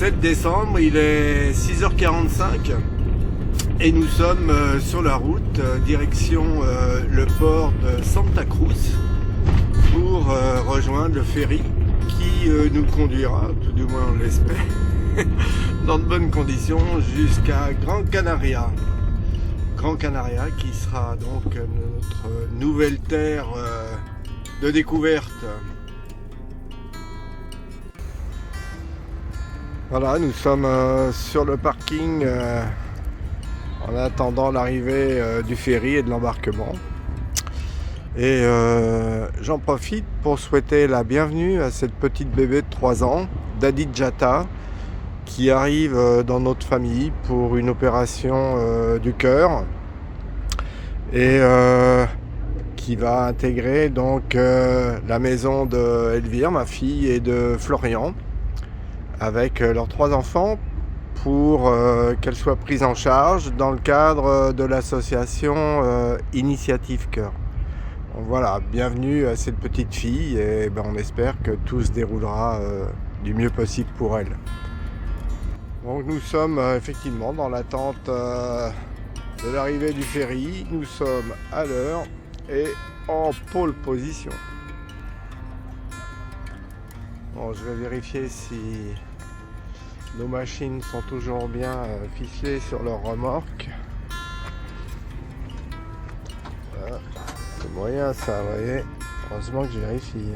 7 décembre, il est 6h45 et nous sommes sur la route direction le port de Santa Cruz pour rejoindre le ferry qui nous conduira, tout du moins on l'espère, dans de bonnes conditions jusqu'à Gran Canaria. Gran Canaria qui sera donc notre nouvelle terre de découverte. Voilà, nous sommes sur le parking en attendant l'arrivée du ferry et de l'embarquement. Et j'en profite pour souhaiter la bienvenue à cette petite bébé de 3 ans, d'Adijata, qui arrive dans notre famille pour une opération du cœur et qui va intégrer donc la maison de Elvire, ma fille, et de Florian, avec leurs 3 enfants, pour qu'elle soit prise en charge dans le cadre de l'association Initiative Cœur. Donc voilà, bienvenue à cette petite fille et on espère que tout se déroulera du mieux possible pour elle. Donc nous sommes effectivement dans l'attente de l'arrivée du ferry, nous sommes à l'heure et en pole position. Bon, je vais vérifier si nos machines sont toujours bien ficelées sur leur remorque. Voilà. C'est moyen ça, vous voyez. Heureusement que je vérifie.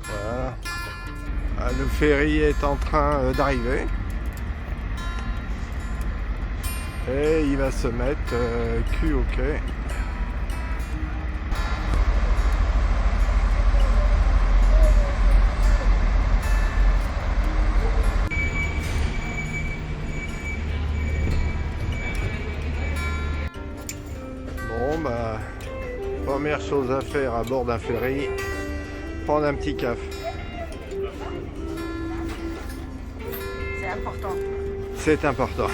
Voilà. Ah, le ferry est en train d'arriver. Et il va se mettre cul au quai. Première chose à faire à bord d'un ferry, prendre un petit café. C'est important. C'est important.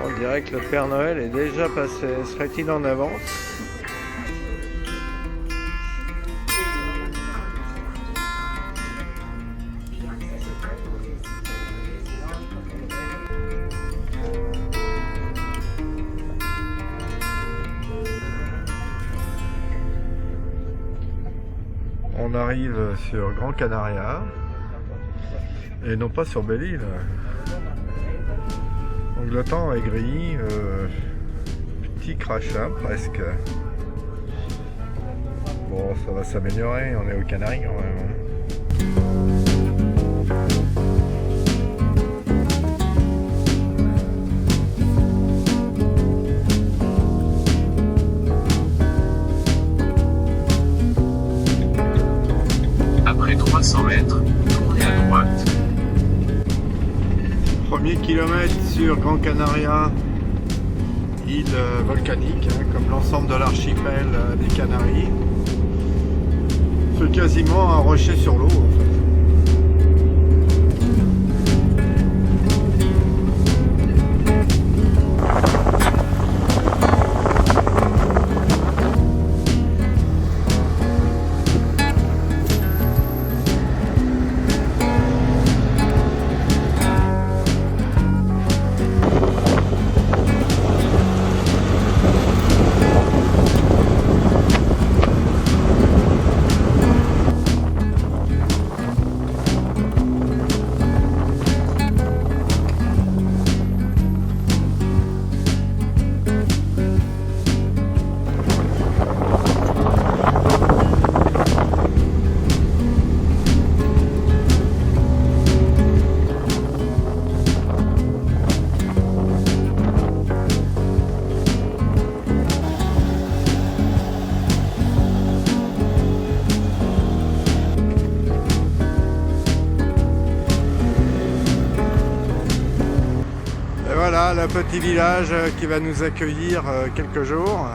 On dirait que le Père Noël est déjà passé. Serait-il en avance ? On arrive sur Gran Canaria et non pas sur Belle-Île. Donc le temps est gris, petit crachat presque. Bon, ça va s'améliorer, on est aux Canaries quand même. Après 300 mètres, tournez à droite. Premier kilomètre sur Gran Canaria, île volcanique, comme l'ensemble de l'archipel des Canaries. C'est quasiment un rocher sur l'eau en fait. Voilà le petit village qui va nous accueillir quelques jours.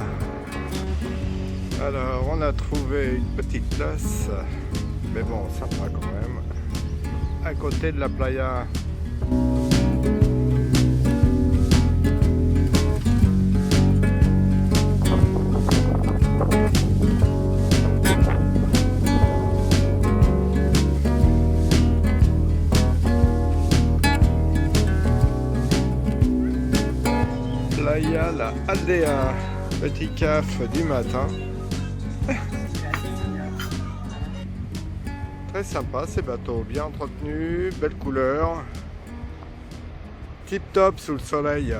Alors on a trouvé une petite place, mais bon, sympa quand même, à côté de la playa. Là il y a la Aldea, petit caf du matin. Très sympa ces bateaux, bien entretenus, belle couleur. Tip top sous le soleil.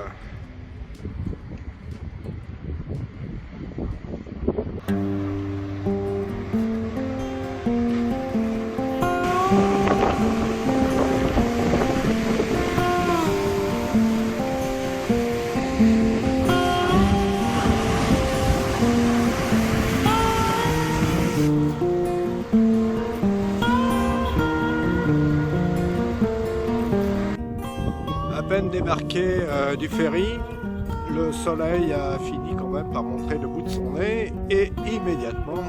À peine débarqué du ferry, le soleil a fini quand même par montrer le bout de son nez et immédiatement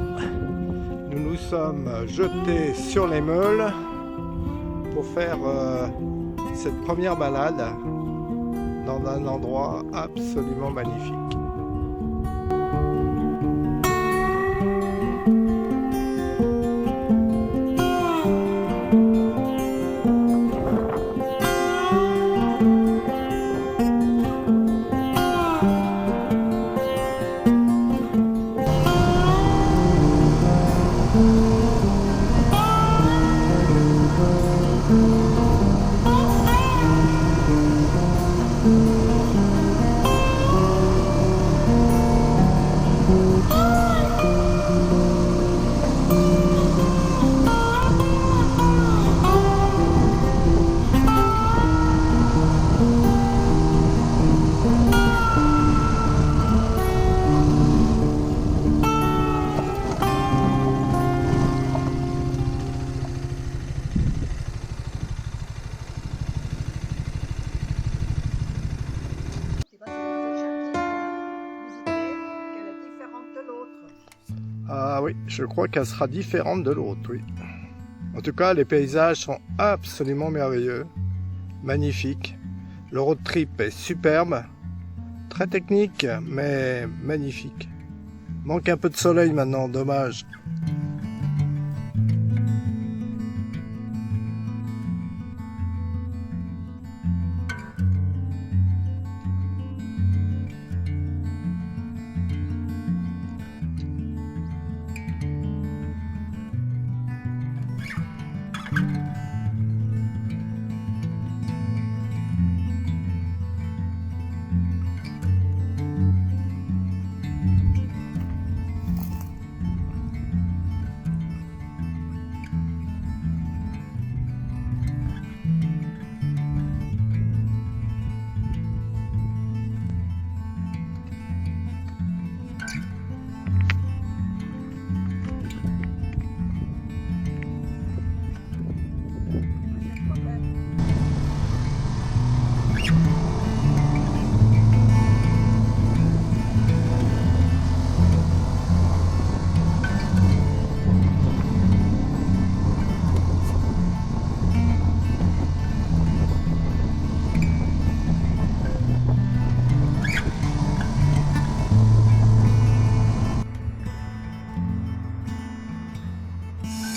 nous nous sommes jetés sur les meules pour faire cette première balade dans un endroit absolument magnifique. Ah oui, je crois qu'elle sera différente de l'autre, oui. En tout cas, les paysages sont absolument merveilleux, magnifiques. Le road trip est superbe, très technique, mais magnifique. Manque un peu de soleil maintenant, dommage.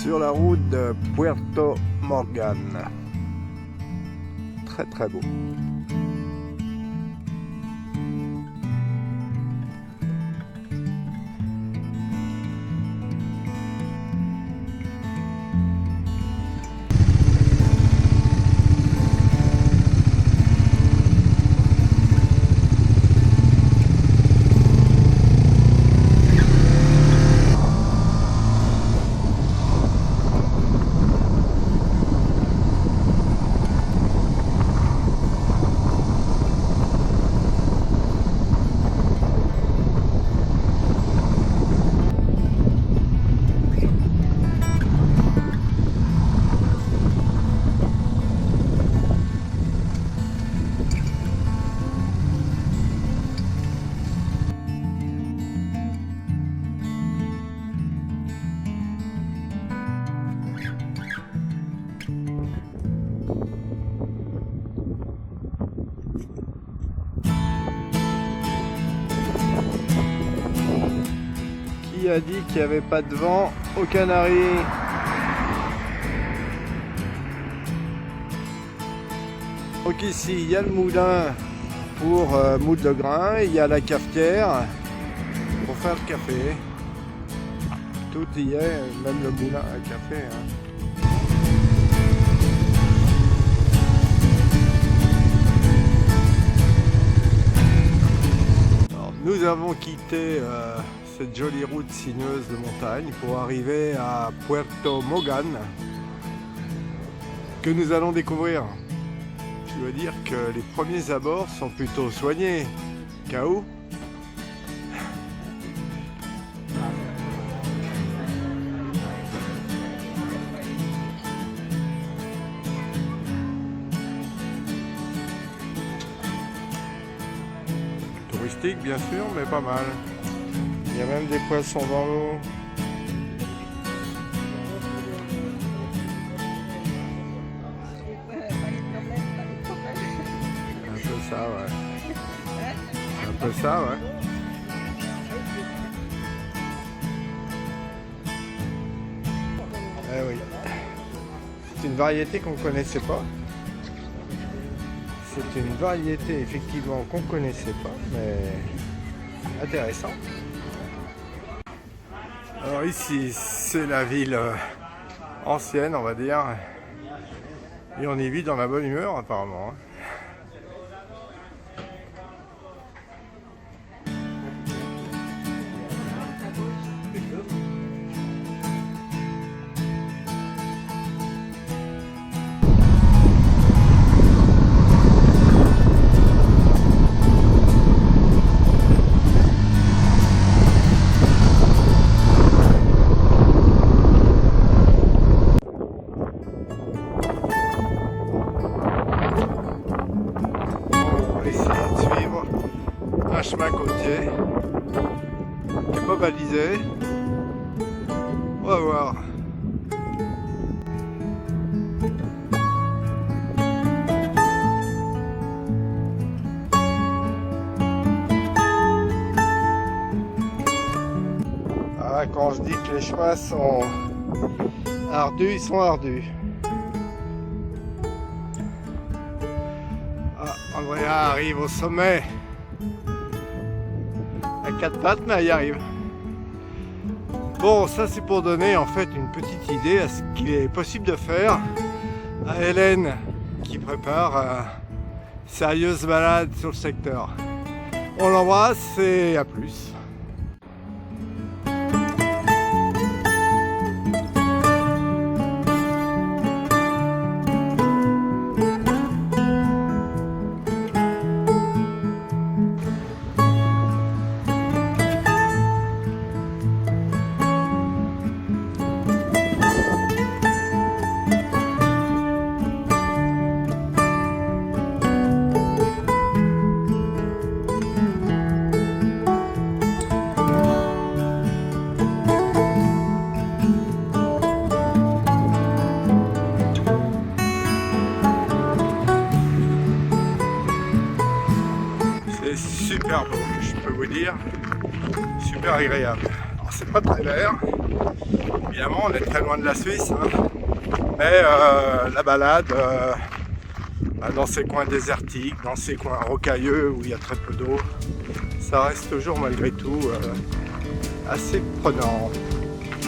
Sur la route de Puerto Morgan. Très très beau. Qui a dit qu'il n'y avait pas de vent aux Canaries? Donc ici, il y a le moulin pour moudre le grain. Il y a la cafetière pour faire le café. Tout y est, même le moulin à café. Alors, nous avons quitté cette jolie route sinueuse de montagne pour arriver à Puerto Mogan, que nous allons découvrir. Je dois dire que les premiers abords sont plutôt soignés. K.O. Touristique bien sûr, mais pas mal. Il y a même des poissons dans l'eau. Ça, ouais. C'est un peu ça, ouais. Eh oui. C'est une variété qu'on ne connaissait pas. C'est une variété effectivement qu'on ne connaissait pas, mais intéressant. Alors ici, c'est la ville ancienne, on va dire. Et on y vit dans la bonne humeur apparemment. Chemin côtier qui n'est pas balisé. On va voir. Ah, quand je dis que les chemins sont ardus, ils sont ardus. Ah, Andrea arrive au sommet. À quatre pattes, mais elle y arrive. Bon, ça c'est pour donner en fait une petite idée à ce qu'il est possible de faire à Hélène qui prépare sérieuse balade sur le secteur. On l'embrasse et à plus. Super beau, je peux vous dire, super agréable. Alors c'est pas très vert, évidemment on est très loin de la Suisse, hein. Mais la balade dans ces coins désertiques, dans ces coins rocailleux où il y a très peu d'eau, ça reste toujours malgré tout assez prenant.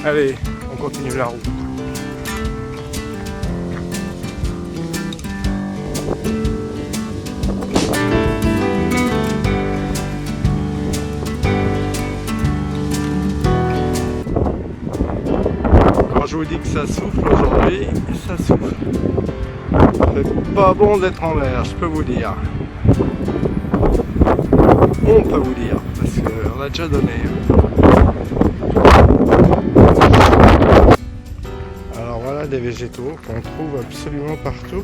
Allez, on continue la route. Je vous dis que ça souffle aujourd'hui, ça souffle. C'est pas bon d'être en l'air, je peux vous dire. On peut vous dire, parce qu'on a déjà donné. Alors voilà des végétaux qu'on trouve absolument partout.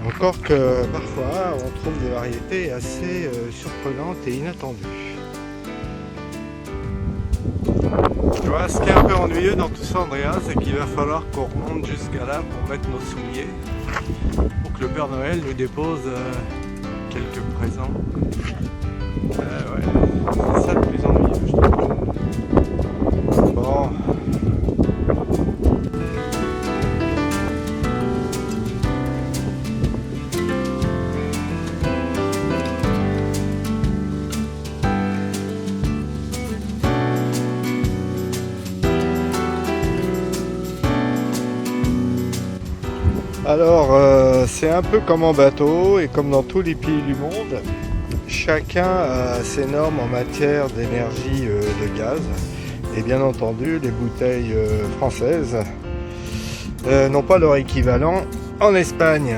Encore que parfois on trouve des variétés assez surprenantes et inattendues. Tu vois, ce qui est un peu ennuyeux dans tout ça, Andrea, c'est qu'il va falloir qu'on remonte jusqu'à là pour mettre nos souliers, pour que le Père Noël nous dépose quelques présents. Ouais, c'est ça le plus ennuyeux, je trouve. Bon. Alors, c'est un peu comme en bateau et comme dans tous les pays du monde. Chacun a ses normes en matière d'énergie de gaz. Et bien entendu, les bouteilles françaises n'ont pas leur équivalent en Espagne.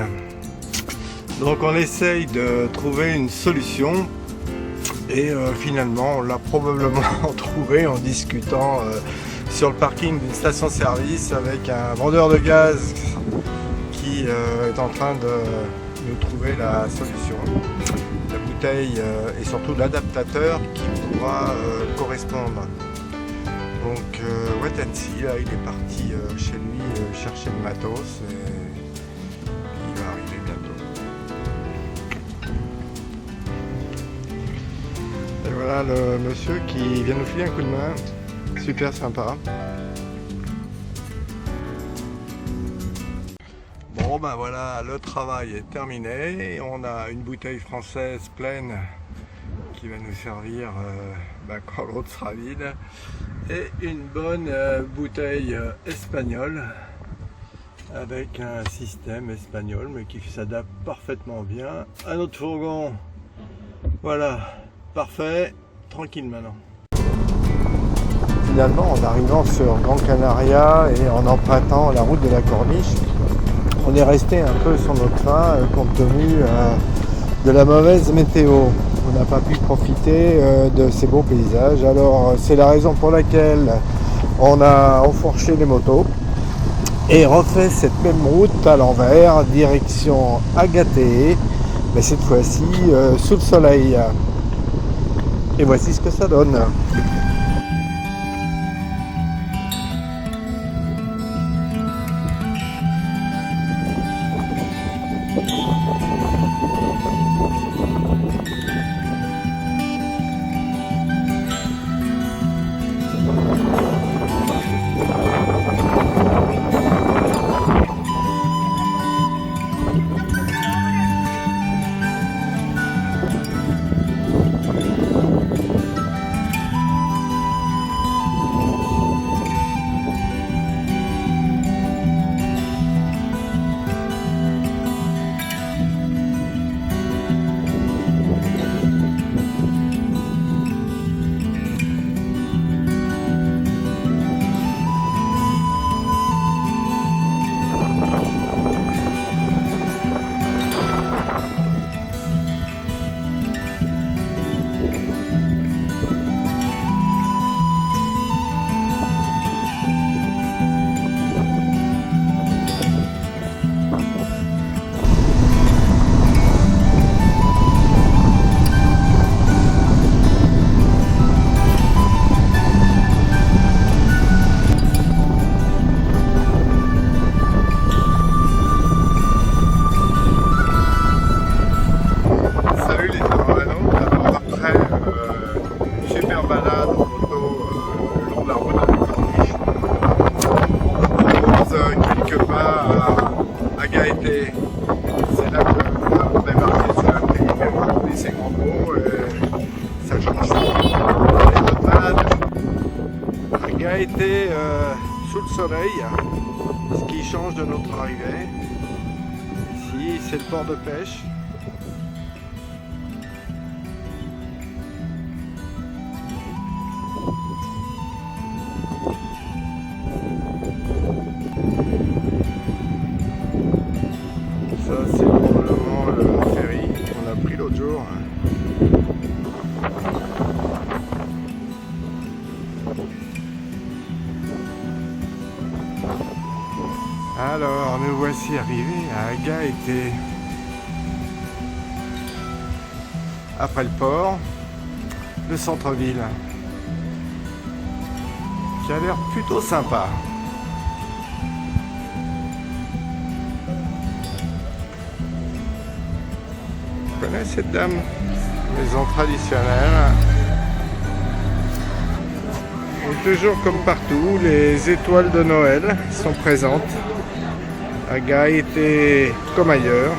Donc on essaye de trouver une solution et finalement on l'a probablement trouvé en discutant sur le parking d'une station-service avec un vendeur de gaz qui est en train de nous trouver la solution. La bouteille et surtout l'adaptateur qui pourra correspondre. Donc wait and see, là il est parti chez lui chercher le matos et il va arriver bientôt. Et voilà le monsieur qui vient nous filer un coup de main, super sympa. Bon ben voilà, le travail est terminé, on a une bouteille française pleine qui va nous servir quand l'autre sera vide, et une bonne bouteille espagnole avec un système espagnol mais qui s'adapte parfaitement bien à notre fourgon. Voilà, parfait, tranquille maintenant. Finalement, en arrivant sur Gran Canaria et en empruntant la route de la Corniche, on est resté un peu sur notre faim compte tenu de la mauvaise météo. On n'a pas pu profiter de ces beaux paysages. Alors c'est la raison pour laquelle on a enfourché les motos et refait cette même route à l'envers, direction Agaté, mais cette fois-ci sous le soleil. Et voici ce que ça donne. C'est là qu'on a débarqué sur la pays, on a rempli ses grands pots et ça change tout. Et notre balade a Gaëté sous le soleil, ce qui change de notre arrivée. Ici, c'est le port de pêche. Ça, c'est probablement le ferry qu'on a pris l'autre jour. Alors, nous voici arrivés à Agaete. Après le port, le centre-ville, qui a l'air plutôt sympa. Vous connaissez cette dame? Maison traditionnelle. Et toujours comme partout, les étoiles de Noël sont présentes. À Gaëté comme ailleurs.